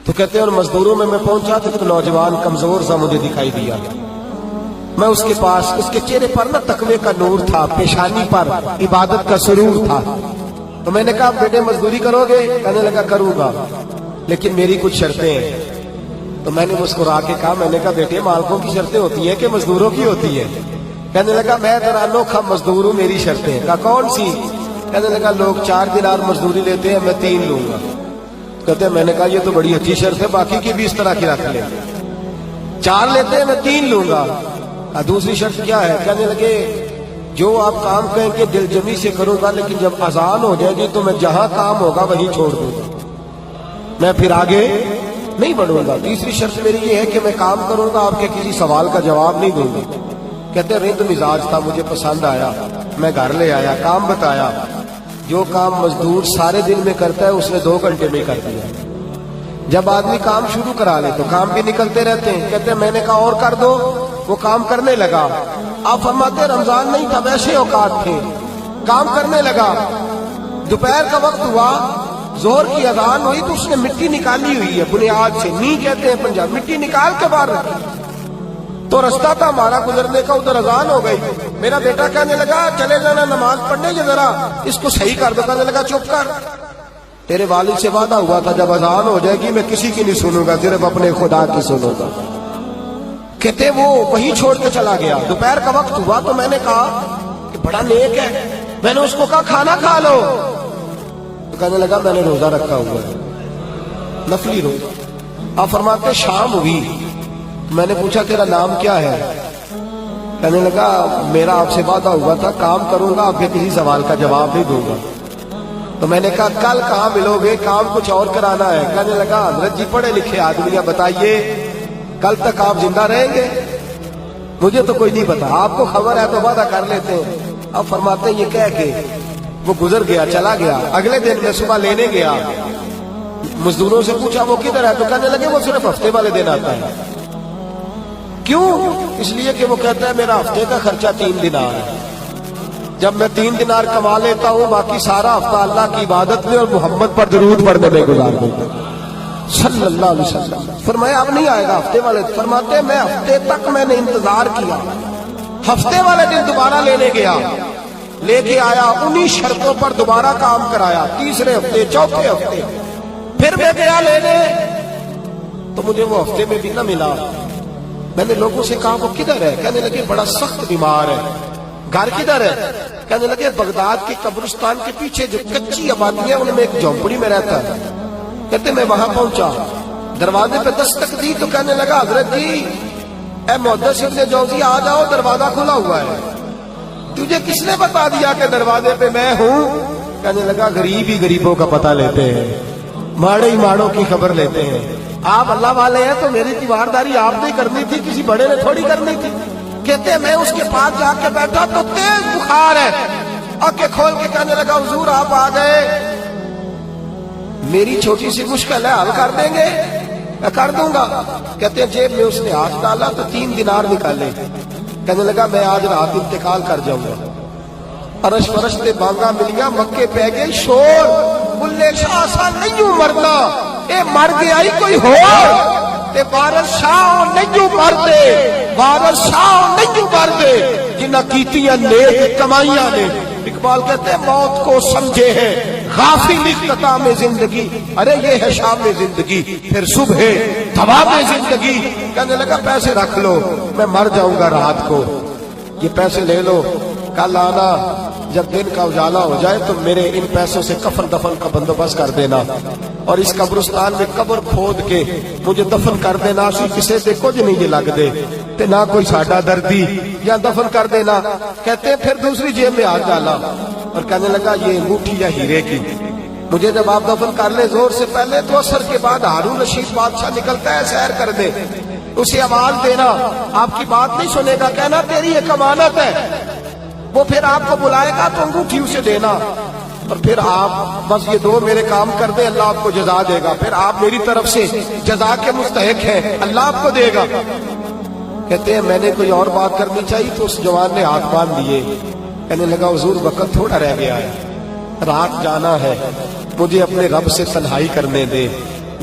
تو کہتے ہیں اور مزدوروں میں پہنچا تو ایک نوجوان کمزور سا مجھے دکھائی دیا. میں اس کے پاس، اس کے چہرے پر نا تقوی کا نور تھا، پیشانی پر عبادت کا سرور تھا. تو میں نے کہا بیٹے مزدوری کرو گے؟ کہنے لگا کروں گا لیکن میری کچھ شرطیں ہیں. تو میں نے مسکرا کے کہا، میں نے کہا بیٹے مالکوں کی شرطیں ہوتی ہیں کہ مزدوروں کی ہوتی ہے؟ کہنے لگا میں ذرا انوکھا مزدور ہوں، میری شرطیں. کہا کون سی؟ کہنے لگا لوگ 4 دینار مزدوری لیتے ہیں، میں 3 لوں گا. کہتے ہیں میں نے کہا یہ تو بڑی اچھی شرط ہے، باقی کی بھی اس طرح کی رکھ لیں. 4 لیتے ہیں، میں 3 لوں گا. دوسری شرط کیا ہے؟ کہنے لگے جو آپ کام کہیں کہ دل جمی سے کروں گا، لیکن جب اذان ہو جائے گی تو میں جہاں کام ہوگا وہیں چھوڑ دوں گا، میں پھر آگے نہیں بڑھوں گا. تیسری شرط میری یہ ہے کہ میں کام کروں گا، آپ کے کسی سوال کا جواب نہیں دوں گا. کہتے رند مزاج تھا، مجھے پسند آیا، میں گھر لے آیا، کام بتایا. جو کام مزدور سارے دن میں کرتا ہے اس نے 2 گھنٹے میں کر دیا. جب آدمی کام شروع کرا لے تو کام بھی نکلتے رہتے ہیں. کہتے ہیں میں نے کہا اور کر دو، وہ کام کرنے لگا. آپ فرماتے رمضان نہیں تھا، ویسے اوقات تھے، کام کرنے لگا. دوپہر کا وقت ہوا، ظہر کی اذان ہوئی تو اس نے مٹی نکالی ہوئی ہے بنیاد سے، نی کہتے ہیں پنجاب، مٹی نکال کے باہر رکھی. تو رستہ تھا ہمارا گزرنے کا، ادھر اذان ہو گئی. میرا بیٹا کہنے لگا چلے جانا نماز پڑھنے، یہ ذرا اس کو صحیح کر دو. کہنے لگا چپ کر، تیرے والد سے وعدہ ہوا تھا جب اذان ہو جائے گی میں کسی کی نہیں سنوں گا، صرف اپنے خدا کی سنوں گا. کہتے وہ وہیں چھوڑ کے چلا گیا. دوپہر کا وقت ہوا تو میں نے کہا کہ بڑا نیک ہے، میں نے اس کو کہا کھانا کھا لو. تو کہنے لگا میں نے روزہ رکھا ہوا ہے، نفلی روزہ. آپ فرماتے شام ہوئی، میں نے پوچھا تیرا نام کیا ہے؟ کہنے لگا میرا آپ سے وعدہ ہوا تھا کام کروں گا، آپ کے کسی سوال کا جواب نہیں دوں گا. تو میں نے کہا کل کہاں ملو گے، کام کچھ اور کرانا ہے. کہنے لگا حضرت جی پڑھے لکھے آدمی ہیں، بتائیے کل تک آپ زندہ رہیں گے؟ مجھے تو کوئی نہیں پتا، آپ کو خبر ہے تو وعدہ کر لیتے ہیں. اب فرماتے ہیں یہ کہہ کے وہ گزر گیا، چلا گیا. اگلے دن میں صبح لینے گیا، مزدوروں سے پوچھا وہ کدھر ہے؟ تو کہنے لگے وہ صرف ہفتے والے دن آتا ہے. کیوں؟ اس لیے کہ وہ کہتا ہے میرا ہفتے کا خرچہ 3 دینار ہے، جب میں 3 دینار کما لیتا ہوں باقی سارا ہفتہ اللہ کی عبادت میں اور محمد پر درود پڑھنے میں گزار دیتا ہوں صلی اللہ علیہ وسلم. فرمایا اب نہیں آئے گا ہفتے والے. فرماتے میں ہفتے تک میں نے انتظار کیا، ہفتے والے دن دوبارہ لینے گیا، لے کے آیا، انہی شرطوں پر دوبارہ کام کرایا. تیسرے ہفتے، چوتھے ہفتے پھر میں گیا لینے تو مجھے وہ ہفتے میں بھی نہ ملا. میں نے لوگوں سے کہا وہ کدھر ہے؟ کہنے لگے بڑا سخت بیمار ہے. گھر کدھر ہے؟ کہنے لگے بغداد کے قبرستان کے پیچھے جو کچی آبادی ہے ان میں ایک جھونپڑی میں رہتا ہے. کہتے میں وہاں پہنچا، دروازے پہ دستک دی تو کہنے لگا حضرت جی اے محدث ابن جوزی آ جاؤ، دروازہ کھلا ہوا ہے. تجھے کس نے بتا دیا کہ دروازے پہ میں ہوں؟ کہنے لگا غریب ہی غریبوں کا پتہ لیتے ہیں، ماڑے ہی ماڑوں کی خبر لیتے ہیں. آپ اللہ والے ہیں تو میری تیوارداری آپ نے کرنی تھی، کسی بڑے نے تھوڑی کرنی تھی. کہتے میں اس کے پاس جا کے بیٹھا تو تیز بخار ہے. آنکھیں کھول کے کہنے لگا حضور آپ آ گئے، میری چھوٹی سی مشکل ہے، حل کر دیں گے؟ میں کر دوں گا. کہتے ہیں جیب میں اس نے ہاتھ ڈالا تو 3 دینار نکالے. کہنے لگا میں آج رات انتقال کر جاؤں گا. عرش فرش تے بانگا ملیا، مکے پہ گئے شور، بلے شاہ سا نہیں مرنا، اے مر گیا ہی کوئی ہو، تے وارث شاہ نہیں مردے، وارث شاہ نہیں مردے جنہ کیتیاں نیک کمائیاں نے. اقبال کہتے ہیں موت کو سمجھے ہیں غافل اختتام زندگی، ارے یہ ہے شام زندگی پھر صبح دوام زندگی. کہنے لگا پیسے رکھ لو، میں مر جاؤں گا رات کو، یہ پیسے لے لو، کل آنا جب دن کا اجالا ہو جائے تو میرے ان پیسوں سے کفن دفن کا بندوبست کر دینا، اور اس قبرستان میں قبر کھود کے مجھے دفن کر دینا. اسی کسے دے کچھ نہیں یہ لگ دے تے نہ کوئی ساڈا دردی، یا دفن کر دینا. کہتے ہیں پھر دوسری جیب میں ہاتھ ڈالا اور کہنے لگا یہ انگوٹھی یا ہیرے کی، مجھے جب آپ دفن کر لیں زور سے پہلے تو اثر کے بعد ہارون رشید بادشاہ نکلتا ہے سیر کر دے، اسے آواز دینا، آپ کی بات نہیں سنے گا، کہنا تیری ایک امانت ہے. وہ پھر آپ کو بلائے گا تو انگوٹھی اسے دینا، اور پھر آپ بس یہ 2 میرے کام کر دیں، اللہ آپ کو جزا دے گا. پھر آپ میری طرف سے جزا کے مستحق ہیں، اللہ آپ کو دے گا. کہتے ہیں میں نے کوئی اور بات کرنی چاہیے تو اس جوان نے ہاتھ باندھ دیے. کہنے لگا حضور وقت تھوڑا رہ گیا ہے، رات جانا ہے، مجھے اپنے رب سے تنہائی کرنے دے.